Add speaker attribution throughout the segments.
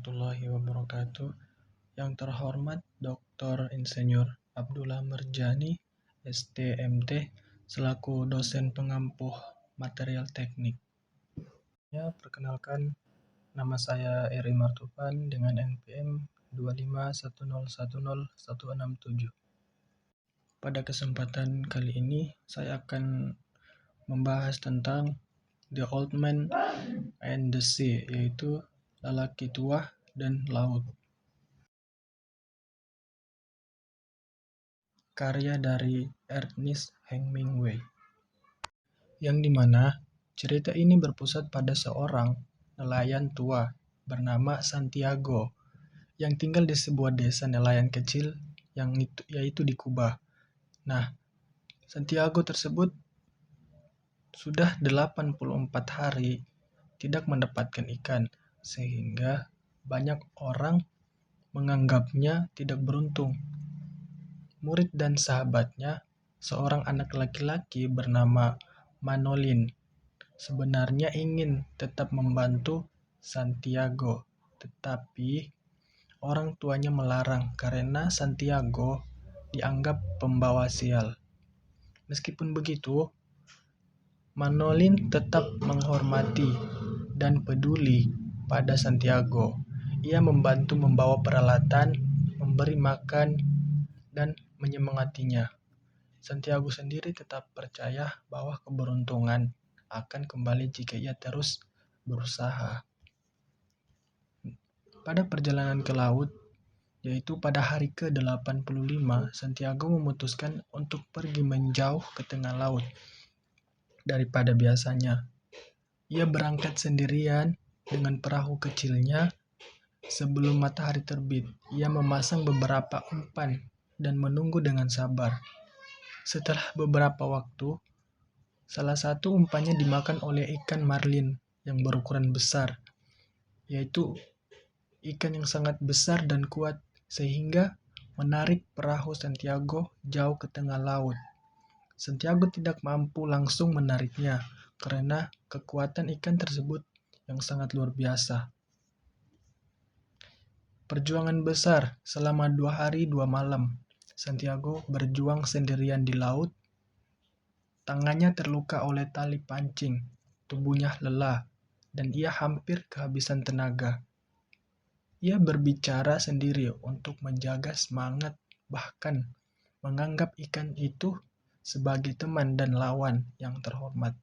Speaker 1: warahmatullahi wabarakatuh. Yang terhormat Dr. Insinyur Abdullah Merjani, STMT, selaku dosen pengampuh material teknik. Ya, perkenalkan, nama saya Eri Martufan dengan NPM 251010167. Pada kesempatan kali ini, saya akan membahas tentang The Old Man and the Sea, yaitu lelaki tua dan laut. Karya dari Ernest Hemingway. Yang dimana cerita ini berpusat pada seorang nelayan tua bernama Santiago yang tinggal di sebuah desa nelayan kecil yaitu di Kuba. Nah, Santiago tersebut sudah 84 hari tidak mendapatkan ikan, sehingga banyak orang menganggapnya tidak beruntung. Murid dan sahabatnya, seorang anak laki-laki bernama Manolin, sebenarnya ingin tetap membantu Santiago, tetapi orang tuanya melarang karena Santiago dianggap pembawa sial. Meskipun begitu, Manolin tetap menghormati dan peduli pada Santiago. Ia membantu membawa peralatan, memberi makan, dan menyemangatinya. Santiago sendiri tetap percaya bahwa keberuntungan akan kembali jika ia terus berusaha. Pada perjalanan ke laut, yaitu pada hari ke-85, Santiago memutuskan untuk pergi menjauh ke tengah laut daripada biasanya. Ia berangkat sendirian dengan perahu kecilnya. Sebelum matahari terbit, ia memasang beberapa umpan dan menunggu dengan sabar. Setelah beberapa waktu, salah satu umpannya dimakan oleh ikan marlin yang berukuran besar, yaitu ikan yang sangat besar dan kuat sehingga menarik perahu Santiago jauh ke tengah laut. Santiago tidak mampu langsung menariknya karena kekuatan ikan tersebut yang sangat luar biasa. Perjuangan besar selama 2 hari 2 malam. Santiago berjuang sendirian di laut. Tangannya terluka oleh tali pancing, tubuhnya lelah, dan ia hampir kehabisan tenaga. Ia berbicara sendiri untuk menjaga semangat, bahkan menganggap ikan itu sebagai teman dan lawan yang terhormat.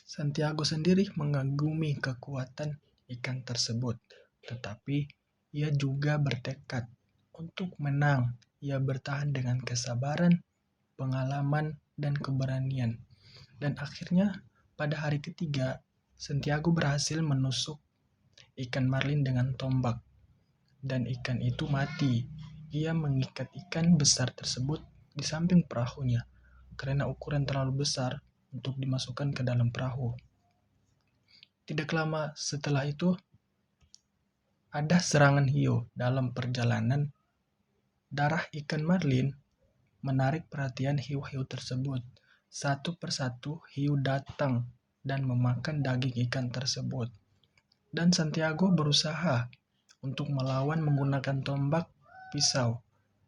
Speaker 1: Santiago sendiri mengagumi kekuatan ikan tersebut, tetapi ia juga bertekad untuk menang. Ia bertahan dengan kesabaran, pengalaman, dan keberanian. Dan akhirnya, pada hari ketiga, Santiago berhasil menusuk ikan marlin dengan tombak, dan ikan itu mati. Ia mengikat ikan besar tersebut di samping perahunya, karena ukuran terlalu besar untuk dimasukkan ke dalam perahu. Tidak lama setelah itu, ada serangan hiu dalam perjalanan. Darah ikan marlin menarik perhatian hiu-hiu tersebut. Satu persatu hiu datang dan memakan daging ikan tersebut. Dan Santiago berusaha untuk melawan menggunakan tombak, pisau,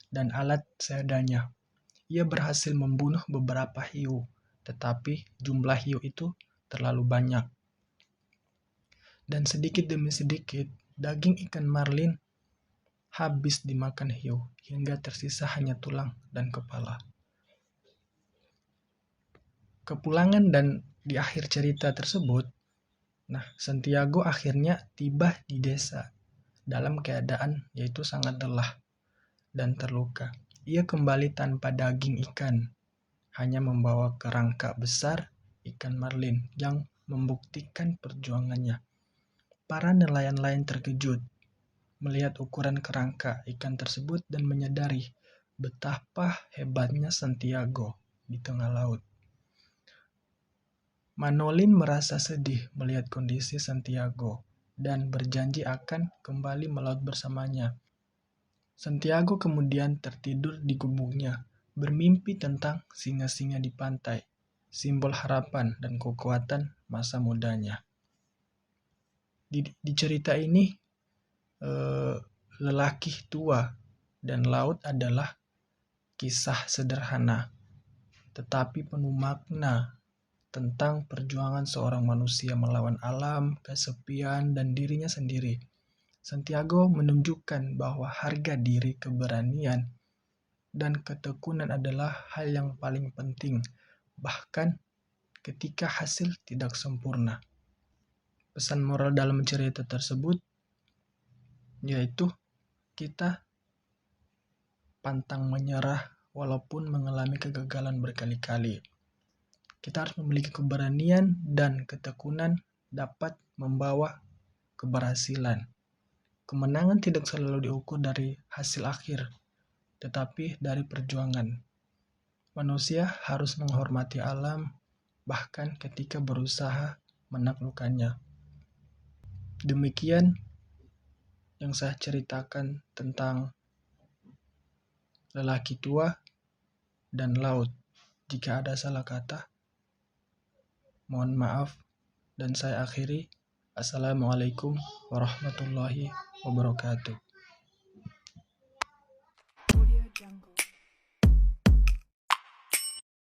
Speaker 1: dan alat seadanya. Ia berhasil membunuh beberapa hiu, tetapi jumlah hiu itu terlalu banyak. Dan sedikit demi sedikit, daging ikan marlin habis dimakan hiu, hingga tersisa hanya tulang dan kepala. Kepulangan dan di akhir cerita tersebut, Santiago akhirnya tiba di desa dalam keadaan yaitu sangat lelah dan terluka. Ia kembali tanpa daging ikan, hanya membawa kerangka besar ikan marlin yang membuktikan perjuangannya. Para nelayan lain terkejut melihat ukuran kerangka ikan tersebut dan menyadari betapa hebatnya Santiago di tengah laut. Manolin merasa sedih melihat kondisi Santiago dan berjanji akan kembali melaut bersamanya. Santiago kemudian tertidur di gubuknya, bermimpi tentang singa-singa di pantai, simbol harapan dan kekuatan masa mudanya. Di cerita ini, lelaki tua dan laut adalah kisah sederhana, tetapi penuh makna tentang perjuangan seorang manusia melawan alam, kesepian, dan dirinya sendiri. Santiago menunjukkan bahwa harga diri, keberanian, dan ketekunan adalah hal yang paling penting, bahkan ketika hasil tidak sempurna. Pesan moral dalam cerita tersebut yaitu kita pantang menyerah walaupun mengalami kegagalan berkali-kali. Kita harus memiliki keberanian dan ketekunan dapat membawa keberhasilan. Kemenangan tidak selalu diukur dari hasil akhir, tetapi dari perjuangan. Manusia harus menghormati alam, bahkan ketika berusaha menaklukkannya. Demikian yang saya ceritakan tentang lelaki tua dan laut. Jika ada salah kata, mohon maaf, dan saya akhiri. Assalamualaikum warahmatullahi wabarakatuh.